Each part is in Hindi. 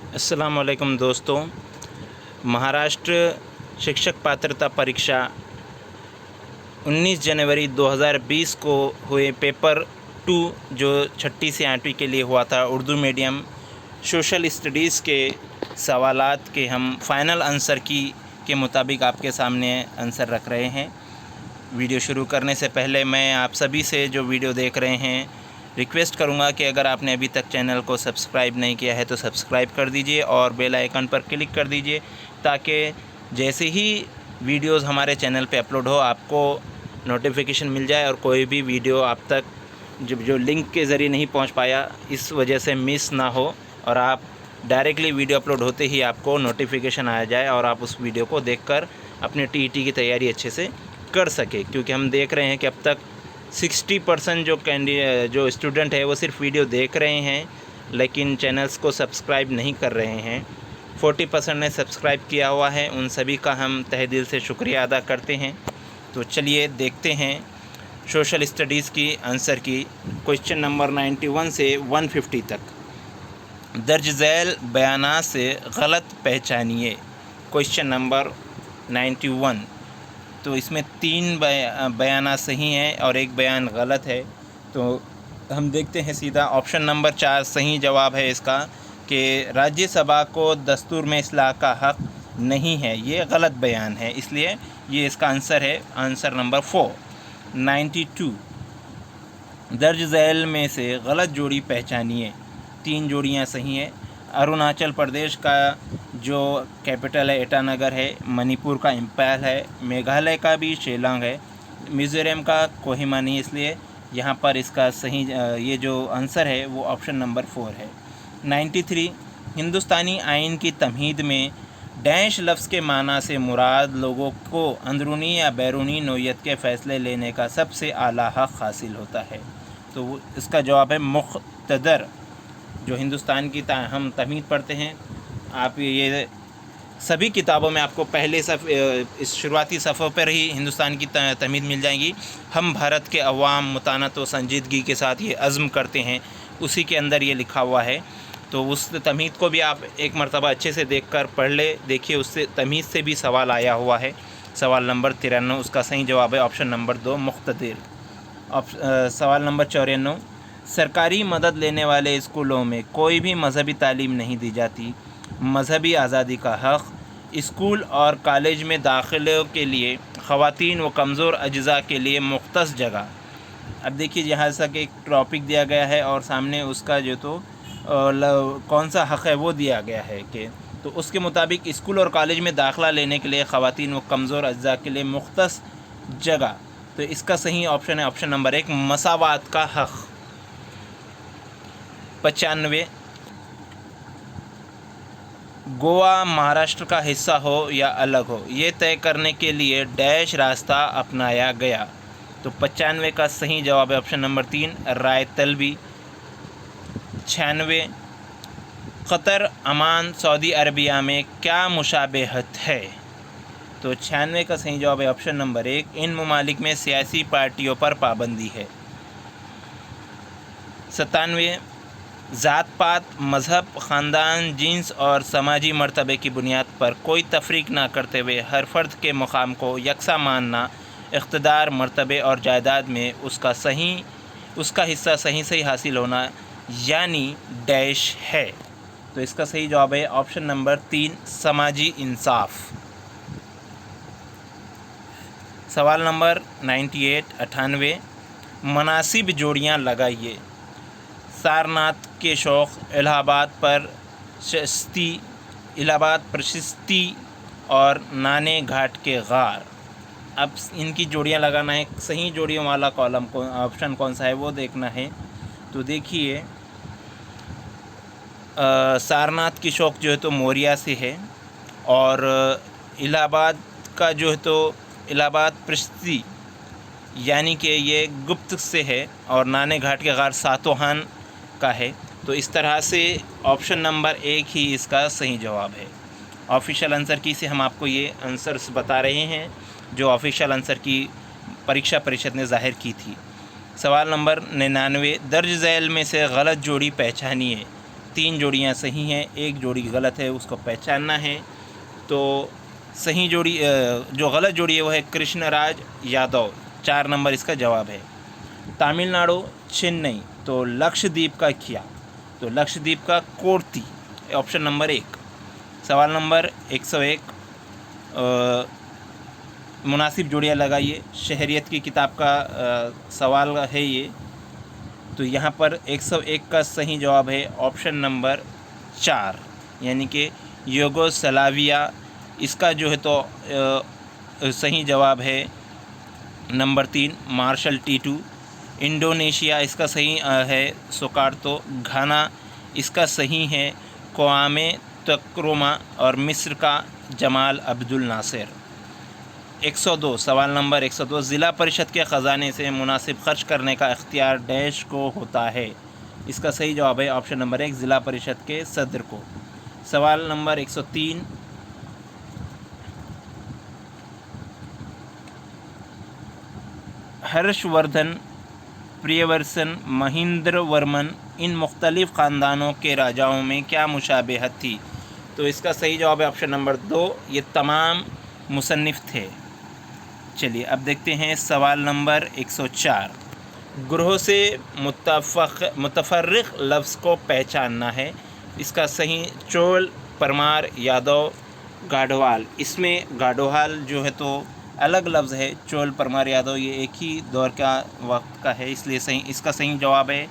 अस्सलाम वालेकुम दोस्तों। महाराष्ट्र शिक्षक पात्रता परीक्षा 19 जनवरी 2020 को हुए पेपर 2 जो 6ठी से 8वीं के लिए हुआ था, उर्दू मीडियम सोशल स्टडीज़ के सवालात के हम फ़ाइनल आंसर के मुताबिक आपके सामने आंसर रख रहे हैं। वीडियो शुरू करने से पहले मैं आप सभी से जो वीडियो देख रहे हैं रिक्वेस्ट करूंगा कि अगर आपने अभी तक चैनल को सब्सक्राइब नहीं किया है तो सब्सक्राइब कर दीजिए और बेल आइकन पर क्लिक कर दीजिए ताकि जैसे ही वीडियोस हमारे चैनल पे अपलोड हो आपको नोटिफिकेशन मिल जाए और कोई भी वीडियो आप तक जो लिंक के ज़रिए नहीं पहुंच पाया इस वजह से मिस ना हो और आप डायरेक्टली वीडियो अपलोड होते ही आपको नोटिफिकेशन आ जाए और आप उस वीडियो को देखकर अपने टीईटी की तैयारी अच्छे से कर सके। क्योंकि हम देख रहे हैं कि अब तक 60% जो स्टूडेंट है वो सिर्फ वीडियो देख रहे हैं लेकिन चैनल्स को सब्सक्राइब नहीं कर रहे हैं। 40% ने सब्सक्राइब किया हुआ है, उन सभी का हम तहे दिल से शुक्रिया अदा करते हैं। तो चलिए देखते हैं सोशल स्टडीज़ की आंसर की। क्वेश्चन नंबर 91 से 150 तक। दर्ज झैल बयानात से गलत पहचानिए। Question number 91। तो इसमें 3 बयान सही हैं और एक बयान गलत है। तो हम देखते हैं सीधा ऑप्शन नंबर 4 सही जवाब है इसका कि राज्यसभा को दस्तूर में इस्लाह का हक़ नहीं है। ये गलत बयान है, इसलिए ये इसका आंसर है, आंसर नंबर 4। 92। दर्ज झैल में से गलत जोड़ी पहचानिए। 3 जोड़ियाँ सही हैं। अरुणाचल प्रदेश का जो कैपिटल है ईटानगर है, मणिपुर का इम्फाल है, मेघालय का भी शिलांग है, मिज़ोरम का कोहिमा नहीं, इसलिए यहाँ पर इसका सही ये जो आंसर है वो ऑप्शन नंबर 4 है। 93। हिंदुस्तानी आइन की तमहीद में डैश लफ्ज़ के माना से मुराद लोगों को अंदरूनी या बैरूनी नौइयत के फ़ैसले लेने का सबसे आला हक़ हासिल होता है। तो इसका जवाब है मुक़्तदर। जो हिंदुस्तान की हम तमीद पढ़ते हैं, आप ये सभी किताबों में आपको पहले इस शुरुआती सफ़ों पर ही हिंदुस्तान की तमीद मिल जाएगी। हम भारत के अवाम मुतानत व संजीदगी के साथ ये अज़्म करते हैं, उसी के अंदर ये लिखा हुआ है। तो उस तमीद को भी आप एक मरतबा अच्छे से देखकर पढ़ ले, देखिए उससे तमीद से भी सवाल आया हुआ है। सवाल नंबर 93, उसका सही जवाब है ऑप्शन नंबर 2 मुक़्तदिर। सवाल नंबर 94। सरकारी मदद लेने वाले स्कूलों में कोई भी मजहबी तालीम नहीं दी जाती। मजहबी आज़ादी का हक़। स्कूल और कॉलेज में दाखिले के लिए ख़वातीन व कमज़ोर अज्ज़ा के लिए मुख्तस जगह। अब देखिए यहाँ तक एक टॉपिक दिया गया है और सामने उसका जो तो कौन सा हक़ है वो दिया गया है कि तो उसके मुताबिक स्कूल और कॉलेज में दाखिला लेने के लिए ख़वातीन व कमज़ोर अज्ज़ा के लिए मुख्तस जगह। तो इसका सही ऑप्शन है ऑप्शन नंबर 1 मसावात का हक़। 95। गोवा महाराष्ट्र का हिस्सा हो या अलग हो, ये तय करने के लिए डैश रास्ता अपनाया गया। तो 95 का सही जवाब है ऑप्शन नंबर 3 राय तलबी। 96। क़तर, अमान, सऊदी अरबिया में क्या मुशाबहत है। तो 96 का सही जवाब है ऑप्शन नंबर 1 इन ममालिक में सियासी पार्टियों पर पाबंदी है। 97। ज़ात पात, मज़हब, ख़ानदान, जिन्स और समाजी मर्तबे की बुनियाद पर कोई तफरीक ना करते हुए हर फ़र्द के मकाम को यकसा मानना इक़्तिदार, मर्तबे और जायदाद में उसका हिस्सा सही हासिल होना यानी डैश है। तो इसका सही जवाब है ऑप्शन नंबर 3 समाजी इंसाफ। सवाल नंबर 98। मुनासिब जोड़ियाँ लगाइए। सारनाथ के शौक़, इलाहाबाद प्रशस्ती और नाने घाट के गार। अब इनकी जोड़ियां लगाना है। सही जोड़ियों वाला कॉलम ऑप्शन कौन सा है वो देखना है। तो देखिए सारनाथ की शौक़ जो है तो मोरिया से है और इलाहाबाद का जो है तो इलाहाबाद प्रशस्ती यानी कि ये गुप्त से है और नाने घाट के गार सातोहान का है। तो इस तरह से ऑप्शन नंबर 1 ही इसका सही जवाब है। ऑफिशियल आंसर की से हम आपको ये आंसर्स बता रहे हैं जो ऑफिशियल आंसर की परीक्षा परिषद ने जाहिर की थी। सवाल नंबर 99। दर्ज झैल में से गलत जोड़ी पहचानिए। 3 जोड़ियाँ सही हैं, 1 जोड़ी गलत है, उसको पहचानना है। तो सही जोड़ी जो गलत जोड़ी है वो है कृष्णराज यादव, 4 नंबर इसका जवाब है। तमिलनाडु चेन्नई, तो लक्षद्वीप का क्या? तो लक्षद्वीप का कोर्ती, ऑप्शन नंबर 1। सवाल नंबर 101, मुनासिब जोड़ियाँ लगाइए। शहरियत की किताब का सवाल है ये। तो यहाँ पर 101 का सही जवाब है ऑप्शन नंबर 4, यानी कि यूगोस्लाविया। इसका जो है तो सही जवाब है नंबर 3, मार्शल टीटू। इंडोनेशिया इसका सही है सुकार्तो। घाना इसका सही है क्वामे तक्रोमा। और मिस्र का जमाल अब्दुल नासिर। 102, सवाल नंबर 102, ज़िला परिषद के ख़जाने से मुनासिब खर्च करने का इख्तियार डैश को होता है? इसका सही जवाब है ऑप्शन नंबर 1, ज़िला परिषद के सदर को। सवाल नंबर 103, हर्षवर्धन, प्रियवर्सन, महेंद्रवर्मन, इन मुख्तलिफ़ ख़ानदानों के राजाओं में क्या मुशाबहत थी? तो इसका सही जवाब है ऑप्शन नंबर 2, ये तमाम मुसन्निफ़ थे। चलिए अब देखते हैं सवाल नंबर 104, ग्रोह से मुतफर्रिक़ लफ्ज़ को पहचानना है। इसका सही चोल, परमार, यादव, गाढ़वाल। इसमें गाढ़वाल जो है तो अलग लफ्ज़ है, चोल, परमार, यादव ये एक ही दौर का वक्त का है, इसलिए सही इसका सही जवाब है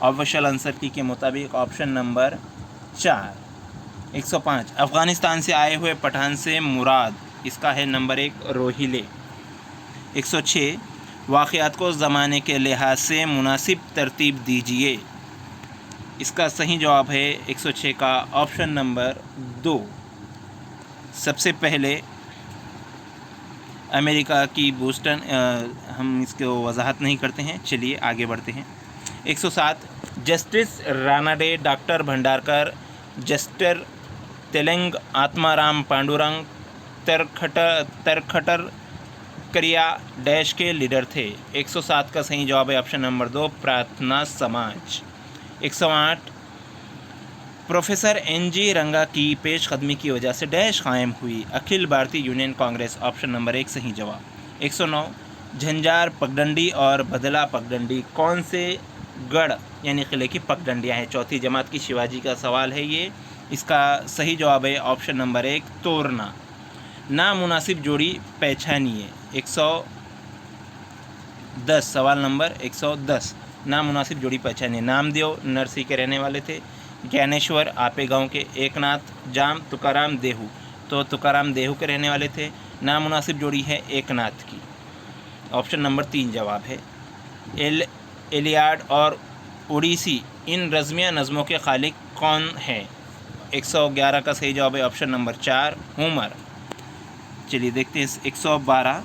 ऑफिशियल आंसर की के मुताबिक ऑप्शन नंबर 4। 105, अफ़गानिस्तान से आए हुए पठान से मुराद? इसका है नंबर 1, रोहिले। 106, वाक़यात को ज़माने के लिहाज से मुनासिब तरतीब दीजिए। इसका सही जवाब है 106 का ऑप्शन नंबर 2। सबसे पहले अमेरिका की बोस्टन, हम इसको वजाहत नहीं करते हैं, चलिए आगे बढ़ते हैं। 107, justice Ranade, doctor Bhandarkar, justice Telang, Atmaram Pandurang, तरखटर क्रिया डैश के लीडर थे? 107 का सही जवाब है ऑप्शन नंबर 2, प्रार्थना समाज। 108, प्रोफेसर NG रंगा की पेशकदमी की वजह से डैश कायम हुई? Akhil Bharatiya union Congress, option number 1 सही जवाब। 109, झंजार पगडंडी और बदला पगडंडी कौन से गढ़ यानी किले की पगडंडियाँ हैं? चौथी जमात की शिवाजी का सवाल है ये। इसका सही जवाब है ऑप्शन नंबर 1, तोरना। नामुनासिब जोड़ी पहचानिए। 110, सवाल नंबर 110, नामुनासिब जोड़ी पहचानिए। नामदेव नरसी के रहने वाले थे, ज्ञानेश्वर आपे गांव के, एकनाथ जाम, तुकाराम देहू, तो तुकाराम देहू के रहने वाले थे। नामुनासिब जोड़ी है एकनाथ की, ऑप्शन नंबर 3 जवाब है। एलियाड और ओडिसी, इन रज़मिया नज़मों के खालिक कौन हैं? 111 का सही जवाब है ऑप्शन नंबर 4, होमर। चलिए देखते हैं 112,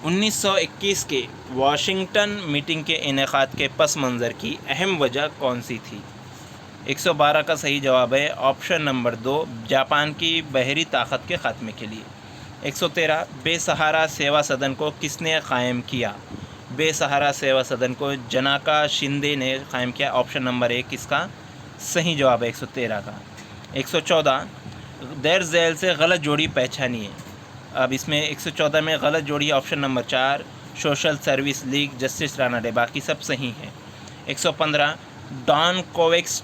1921 के वाशिंगटन मीटिंग के इनेकाद के पस मंज़र की अहम वजह कौन सी थी? 112 का सही जवाब है ऑप्शन नंबर 2, जापान की बहरी ताकत के ख़ात्मे के लिए। 113, बेसहारा सेवा सदन को किसने कायम किया? बेसहारा सेवा सदन को जनाका शिंदे ने कायम किया, ऑप्शन नंबर 1 इसका सही जवाब है 113 का। 114, दर झैल से गलत जोड़ी पहचानिए। अब इसमें 114 में गलत जोड़ी option number 4, social service league, justice Ranade, बाकी सब सही हैं। 115, डॉन कोवेक्स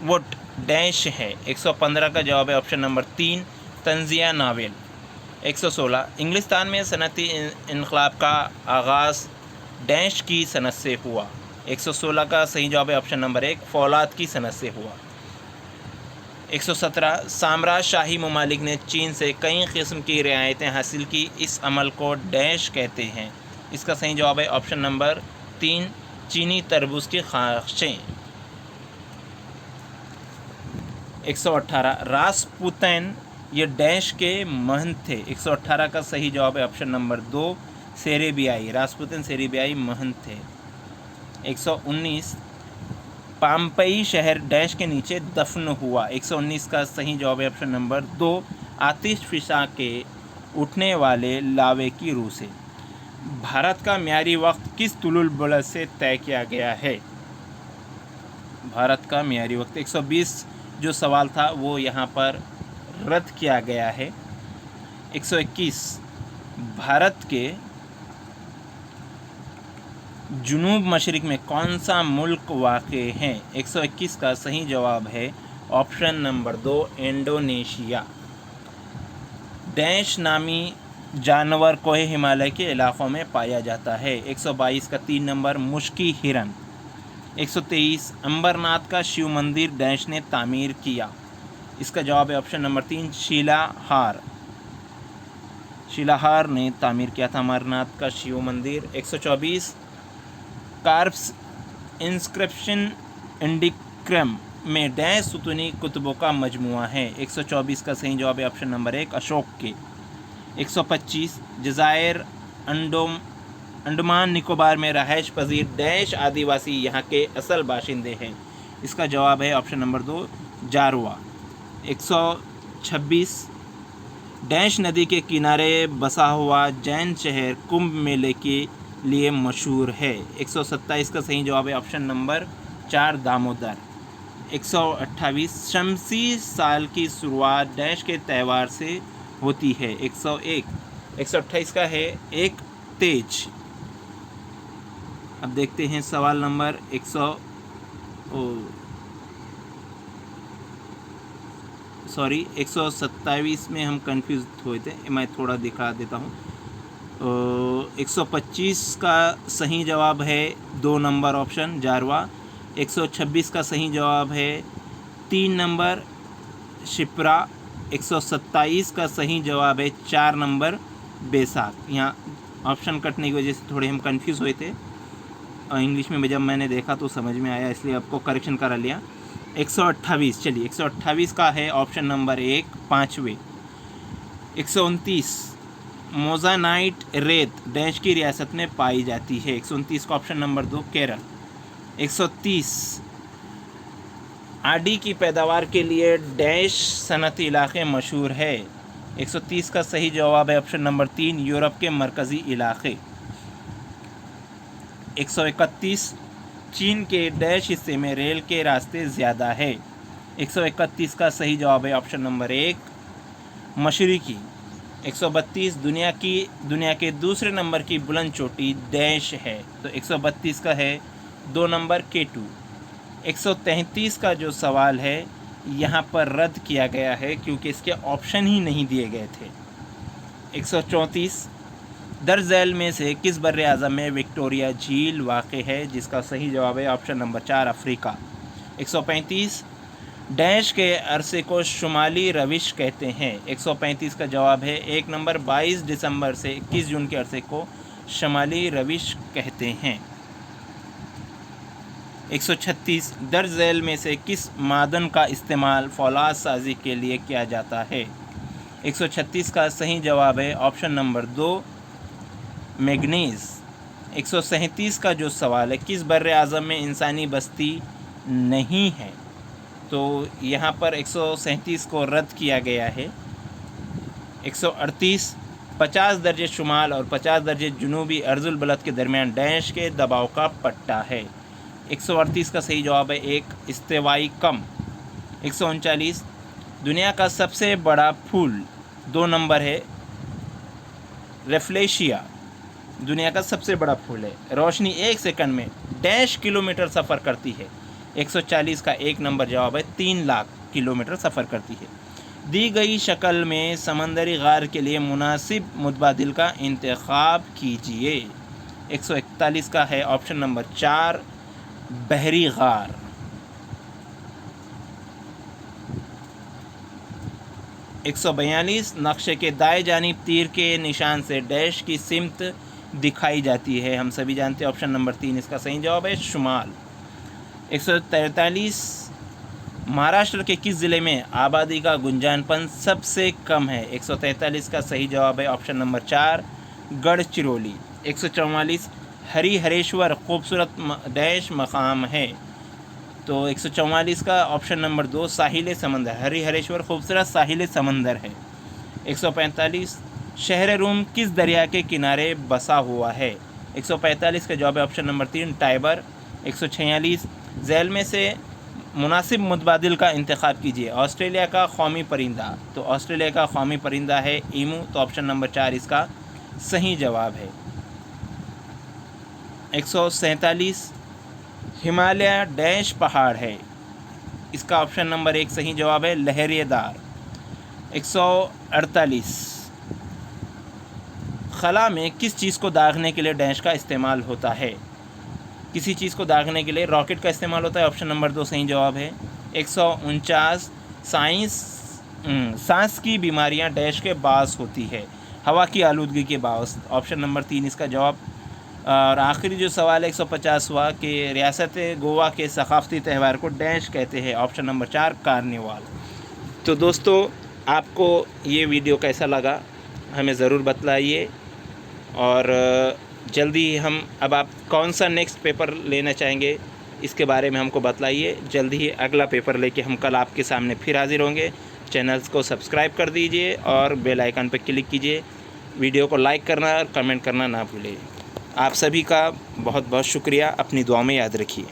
वुड डैश है? 115 का जवाब है ऑप्शन नंबर 3, तंजिया नावेल। 116, इंग्लिस्तान में सनती इनकलाब का आगाज़ डैश की सनत से हुआ? 116 का सही जवाब है ऑप्शन नंबर 1, फौलाद की सनत से हुआ। 117, साम्राज्यशाही ममालिक ने चीन से कई किस्म की रियायतें हासिल की, इस अमल को डैश कहते हैं? इसका सही जवाब है ऑप्शन नंबर 3, चीनी तरबूज की ख़ाशें। 118, रासपुतैन ये डैश के महंत थे? 118 का सही जवाब है ऑप्शन नंबर 2, सेरेबियाई, रासपुतैन सेरेबियाई महंत थे। 119, पाम्पई शहर डैश के नीचे दफन हुआ? 119 का सही जवाब है ऑप्शन नंबर 2, आतिश फिशा के उठने वाले लावे की रूह से। भारत का म्यारी वक्त किस तुलुल बुलद से तय किया गया है? भारत का मियारी वक्त। 120 जो सवाल था वो यहाँ पर रद्द किया गया है। 121 भारत के जुनूब मशरिक में कौन सा मुल्क वाक़ है? 121 का सही जवाब है ऑप्शन नंबर 2 इंडोनेशिया। डैश नामी जानवर कोहे हिमालय के इलाक़ों में पाया जाता है? 122 का 3 नंबर मुश्की हिरन। 123 अंबरनाथ का शिव मंदिर डैश ने तामीर किया? इसका जवाब है ऑप्शन नंबर 3 शिलाहार। शिलाहार ने तामीर किया था अमरनाथ का शिव मंदिर। 124 कार्प्स इंस्क्रिप्शन इंडिक्रम में डैश सुतूनी कुतुबों का मजमुआ है? 124 का सही जवाब है ऑप्शन नंबर 1 अशोक के। 125 जज़ायर अंडमान निकोबार में रहायश पजीर डैश आदिवासी यहाँ के असल बाशिंदे हैं? इसका जवाब है ऑप्शन नंबर 2 जारवा। 126 डैश नदी के किनारे बसा हुआ जैन शहर कुंभ मेले के लिए मशहूर है? 127 का सही जवाब है ऑप्शन नंबर 4 दामोदर। 128 शमसी साल की शुरुआत डैश के त्यौहार से होती है? 101 128 का है एक तेज। अब देखते हैं सवाल नंबर 127 में हम कंफ्यूज हुए थे, मैं थोड़ा दिखा देता हूँ। 125 का सही जवाब है 2 नंबर ऑप्शन जारवा। 126 का सही जवाब है 3 नंबर शिप्रा। 127 का सही जवाब है 4 नंबर बैसाख। यहाँ ऑप्शन कटने की वजह से थोड़े हम कंफ्यूज हुए थे, इंग्लिश में जब मैंने देखा तो समझ में आया, इसलिए आपको करेक्शन करा लिया। 128 चलिए 128 का है ऑप्शन नंबर 1 पाँचवें। 129 मोज़ानाइट रेत डैश की रियासत में पाई जाती है? 129 का ऑप्शन नंबर 2 केरल। 130 आडी की पैदावार के लिए डैश सनती इलाके मशहूर है? 130 का सही जवाब है ऑप्शन नंबर 3 यूरोप के मरकज़ी इलाके। 131 चीन के डैश हिस्से में रेल के रास्ते ज़्यादा है? 131 का सही जवाब है ऑप्शन नंबर 1 मशरिकी। 132 दुनिया के दूसरे नंबर की बुलंद चोटी डैश है? तो 132 का है 2 नंबर K2। 133 का जो सवाल है यहाँ पर रद्द किया गया है क्योंकि इसके ऑप्शन ही नहीं दिए गए थे। 134 दर्ज झैल में से किस बर्रे आज़म में विक्टोरिया झील वाक़ है? जिसका सही जवाब है ऑप्शन नंबर 4 अफ्रीका। 135 डैश के अरसे को शुमाली रविश कहते हैं? 135 का जवाब है 1 नंबर 22 दिसंबर से 21 जून के अरसे को शुमाली रविश कहते हैं। 136 दर्ज झैल में से किस मादन का इस्तेमाल फौलाद साजी के लिए किया जाता है? 136 का सही जवाब है ऑप्शन नंबर 2 मैग्नीज। 137 का जो सवाल है किस बर्रे आज़म में इंसानी बस्ती नहीं है? तो यहाँ पर 137 को रद्द किया गया है। 138 50 दर्जे शुमाल और 50 दर्जे जुनूबी अर्जुल बलद के दरमियान डैश के दबाव का पट्टा है? 138 का सही जवाब है 1 इस्तेवाई कम। 139 दुनिया का सबसे बड़ा फूल 2 नंबर है रेफ्लेशिया। दुनिया का सबसे बड़ा फूल है, रोशनी 1 सेकंड में डैश किलोमीटर सफ़र करती है? 140 का 1 नंबर जवाब है 3 लाख किलोमीटर सफ़र करती है। दी गई शक्ल में समंदरी गार के लिए मुनासिब मुतबादिल का इंतखाब कीजिए? 141 का है ऑप्शन नंबर 4 बहरी गार। 142 नक्शे के दाएं जानिब तीर के निशान से डैश की सिमत दिखाई जाती है? हम सभी जानते हैं ऑप्शन नंबर 3 इसका सही जवाब है शुमाल। 143 महाराष्ट्र के किस ज़िले में आबादी का गुंजानपन सबसे कम है? 143 का सही जवाब है ऑप्शन नंबर 4 गढ़चिरौली। 144 हरिहरेश्वर खूबसूरत डैश मकाम है? तो 144 का ऑप्शन नंबर 2 साहिल समंदर। हरिहरेश्वर खूबसूरत साहिल समंदर है। 145 शहर रूम किस दरिया के किनारे बसा हुआ है? 145 का जवाब है ऑप्शन नंबर 3 टाइबर। 146 झैल में से मुनासिब मुतबादिल का इंतखाब कीजिए। ऑस्ट्रेलिया का कौमी परिंदा, तो ऑस्ट्रेलिया का कौमी परिंदा है ईमू, तो ऑप्शन नंबर 4 इसका सही जवाब है। 147 हिमालय डैश पहाड़ है, इसका ऑप्शन नंबर 1 सही जवाब है लहरेदार। 148 खला में किस चीज़ को दागने के लिए डैश का इस्तेमाल होता है? किसी चीज़ को दागने के लिए रॉकेट का इस्तेमाल होता है, ऑप्शन नंबर 2 सही जवाब है। 149 सांस की बीमारियां डैश के बास होती है, हवा की आलूदगी के बास, ऑप्शन नंबर 3 इसका जवाब। और आखिरी जो सवाल है 150वां कि रियासत गोवा के सकाफ़ती त्यौहार को डैश कहते हैं, ऑप्शन नंबर 4 कार्निवाल। तो दोस्तों आपको ये वीडियो कैसा लगा हमें ज़रूर बतलाइए, और जल्दी हम अब आप कौन सा नेक्स्ट पेपर लेना चाहेंगे इसके बारे में हमको बतलाइए। जल्दी ही अगला पेपर लेके हम कल आपके सामने फिर हाज़िर होंगे। चैनल्स को सब्सक्राइब कर दीजिए और बेल आइकन पर क्लिक कीजिए। वीडियो को लाइक करना और कमेंट करना ना भूलिए। आप सभी का बहुत बहुत शुक्रिया। अपनी दुआ में याद रखिए।